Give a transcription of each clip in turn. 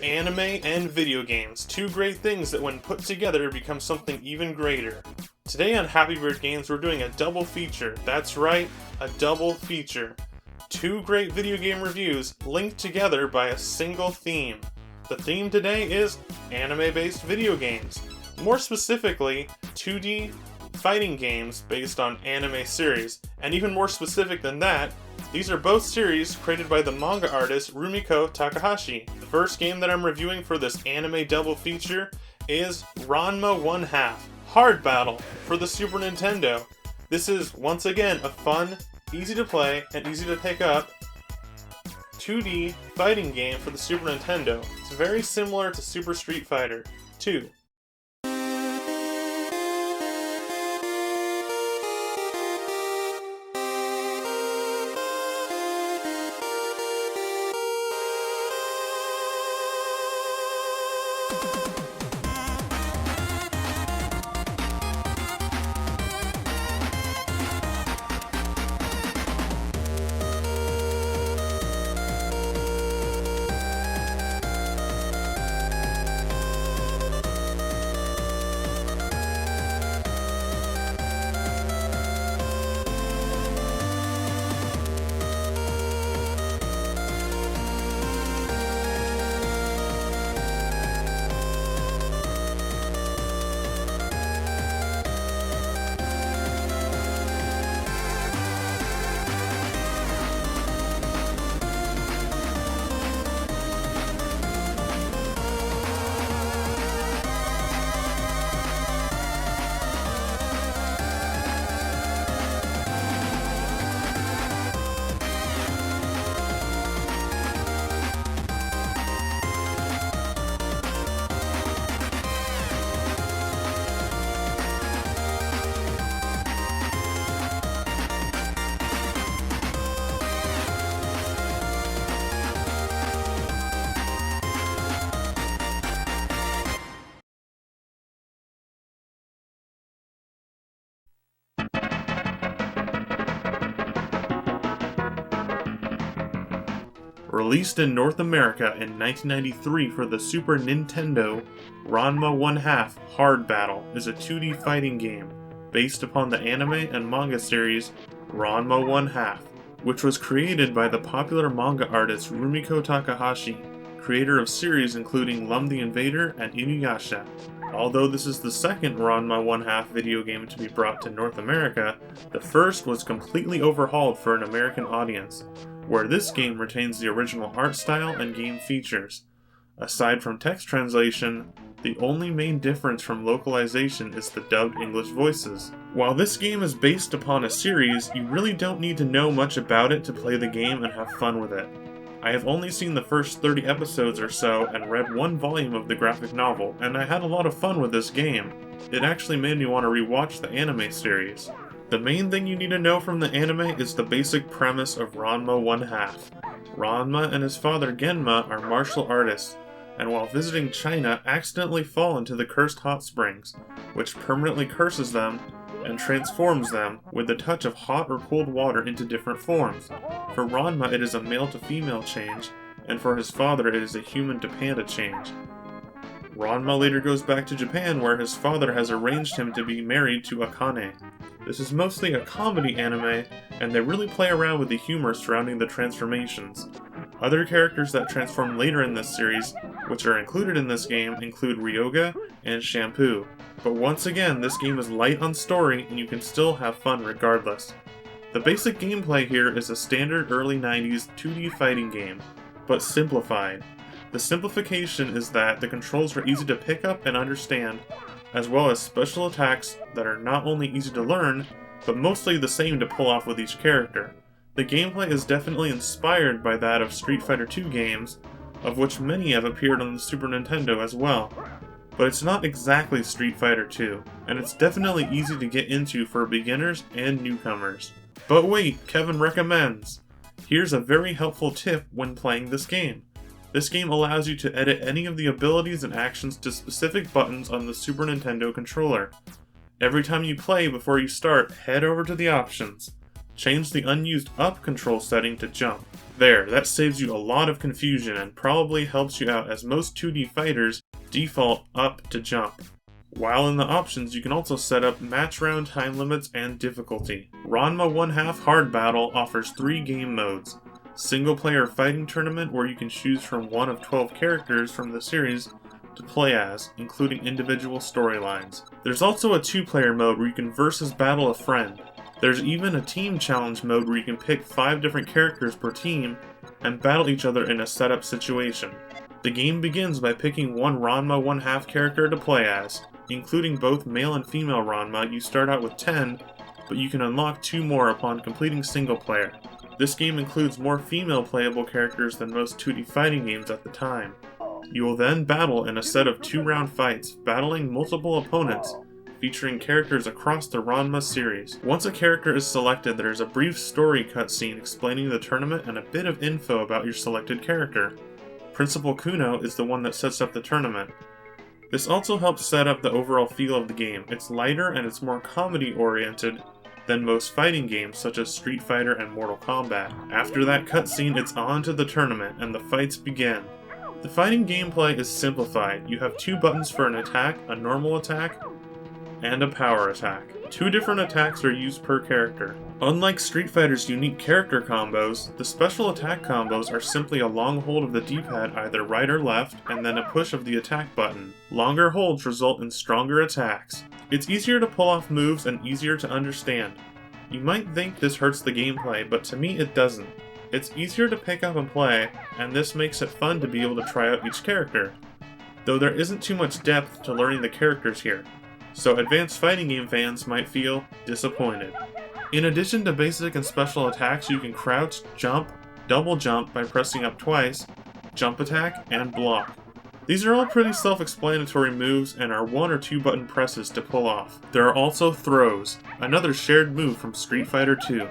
Anime and video games, two great things that when put together become something even greater. Today on Happy Bird Games we're doing a double feature. That's right, a double feature. Two great video game reviews linked together by a single theme. The theme today is anime-based video games. More specifically, 2D fighting games based on anime series. And even more specific than that, these are both series created by the manga artist Rumiko Takahashi. The first game that I'm reviewing for this anime double feature is Ranma 1/2 Hard Battle for the Super Nintendo. This is, once again, a fun, easy to play, and easy to pick up 2D fighting game for the Super Nintendo. It's very similar to Super Street Fighter 2. Released in North America in 1993 for the Super Nintendo, Ranma 1/2 Hard Battle is a 2D fighting game based upon the anime and manga series Ranma 1/2, which was created by the popular manga artist Rumiko Takahashi, creator of series including Lum the Invader and Inuyasha. Although this is the second Ranma 1/2 video game to be brought to North America, the first was completely overhauled for an American audience, where this game retains the original art style and game features. Aside from text translation, the only main difference from localization is the dubbed English voices. While this game is based upon a series, you really don't need to know much about it to play the game and have fun with it. I have only seen the first 30 episodes or so and read one volume of the graphic novel, and I had a lot of fun with this game. It actually made me want to rewatch the anime series. The main thing you need to know from the anime is the basic premise of Ranma 1/2. Ranma and his father Genma are martial artists, and while visiting China accidentally fall into the cursed hot springs, which permanently curses them and transforms them with the touch of hot or cold water into different forms. For Ranma it is a male to female change, and for his father it is a human to panda change. Ranma later goes back to Japan where his father has arranged him to be married to Akane. This is mostly a comedy anime, and they really play around with the humor surrounding the transformations. Other characters that transform later in this series, which are included in this game, include Ryoga and Shampoo. But once again, this game is light on story, and you can still have fun regardless. The basic gameplay here is a standard early 90s 2D fighting game, but simplified. The simplification is that the controls are easy to pick up and understand, as well as special attacks that are not only easy to learn, but mostly the same to pull off with each character. The gameplay is definitely inspired by that of Street Fighter 2 games, of which many have appeared on the Super Nintendo as well. But it's not exactly Street Fighter 2, and it's definitely easy to get into for beginners and newcomers. But wait, Kevin recommends! Here's a very helpful tip when playing this game. This game allows you to edit any of the abilities and actions to specific buttons on the Super Nintendo controller. Every time you play before you start, head over to the options. Change the unused up control setting to jump. There, that saves you a lot of confusion and probably helps you out as most 2D fighters default up to jump. While in the options, you can also set up match round time limits and difficulty. Ranma 1/2 Hard Battle offers 3 game modes. Single player fighting tournament where you can choose from one of 12 characters from the series to play as, including individual storylines. There's also a 2-player mode where you can versus battle a friend. There's even a team challenge mode where you can pick 5 different characters per team and battle each other in a setup situation. The game begins by picking one Ranma 1/2 character to play as. Including both male and female Ranma, you start out with 10, but you can unlock 2 more upon completing single player. This game includes more female playable characters than most 2D fighting games at the time. You will then battle in a set of 2-round fights, battling multiple opponents, featuring characters across the Ranma series. Once a character is selected, there is a brief story cutscene explaining the tournament and a bit of info about your selected character. Principal Kuno is the one that sets up the tournament. This also helps set up the overall feel of the game. It's lighter and it's more comedy-oriented than most fighting games such as Street Fighter and Mortal Kombat. After that cutscene, it's on to the tournament, and the fights begin. The fighting gameplay is simplified. You have 2 buttons for an attack, a normal attack, and a power attack. 2 different attacks are used per character. Unlike Street Fighter's unique character combos, the special attack combos are simply a long hold of the D-pad either right or left, and then a push of the attack button. Longer holds result in stronger attacks. It's easier to pull off moves and easier to understand. You might think this hurts the gameplay, but to me it doesn't. It's easier to pick up and play, and this makes it fun to be able to try out each character. Though there isn't too much depth to learning the characters here, so advanced fighting game fans might feel disappointed. In addition to basic and special attacks, you can crouch, jump, double jump by pressing up twice, jump attack, and block. These are all pretty self-explanatory moves and are 1 or 2 button presses to pull off. There are also throws, another shared move from Street Fighter 2.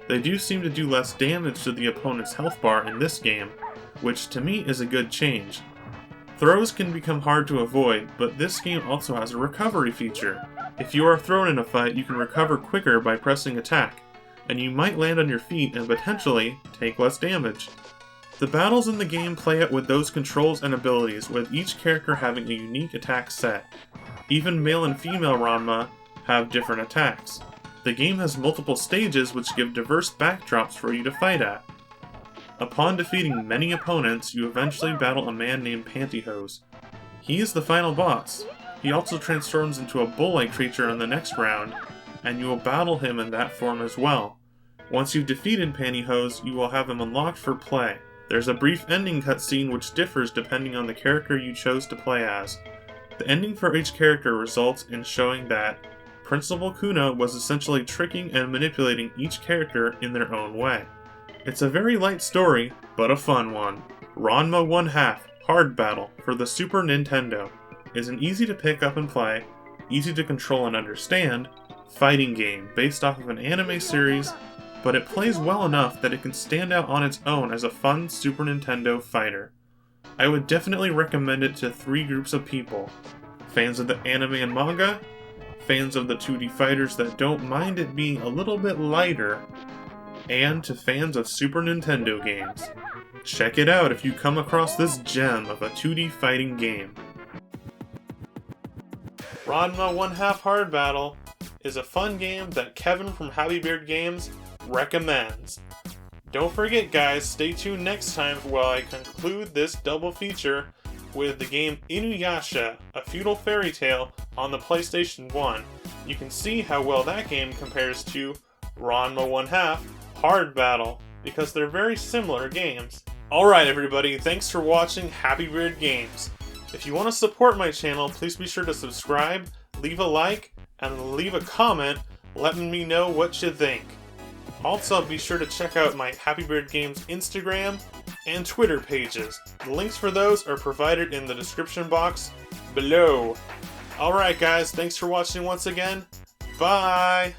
They do seem to do less damage to the opponent's health bar in this game, which to me is a good change. Throws can become hard to avoid, but this game also has a recovery feature. If you are thrown in a fight, you can recover quicker by pressing attack, and you might land on your feet and potentially take less damage. The battles in the game play out with those controls and abilities, with each character having a unique attack set. Even male and female Ranma have different attacks. The game has multiple stages which give diverse backdrops for you to fight at. Upon defeating many opponents, you eventually battle a man named Pantyhose. He is the final boss. He also transforms into a bull-like creature in the next round, and you will battle him in that form as well. Once you've defeated Pantyhose, you will have him unlocked for play. There's a brief ending cutscene which differs depending on the character you chose to play as. The ending for each character results in showing that Principal Kuno was essentially tricking and manipulating each character in their own way. It's a very light story, but a fun one. Ranma 1/2 Hard Battle for the Super Nintendo is an easy to pick up and play, easy to control and understand, fighting game based off of an anime series, but it plays well enough that it can stand out on its own as a fun Super Nintendo fighter. I would definitely recommend it to 3 groups of people: fans of the anime and manga, fans of the 2D fighters that don't mind it being a little bit lighter, and to fans of Super Nintendo games. Check it out if you come across this gem of a 2D fighting game. Ranma 1/2 Hard Battle is a fun game that Kevin from Happy Beard Games recommends. Don't forget guys, stay tuned next time while I conclude this double feature with the game Inuyasha, a feudal fairy tale on the PlayStation 1. You can see how well that game compares to Ranma 1/2 Hard Battle, because they're very similar games. Alright everybody, thanks for watching Happy Beard Games. If you want to support my channel, please be sure to subscribe, leave a like, and leave a comment letting me know what you think. Also, be sure to check out my Happy Beard Games Instagram and Twitter pages. The links for those are provided in the description box below. Alright guys, thanks for watching once again. Bye!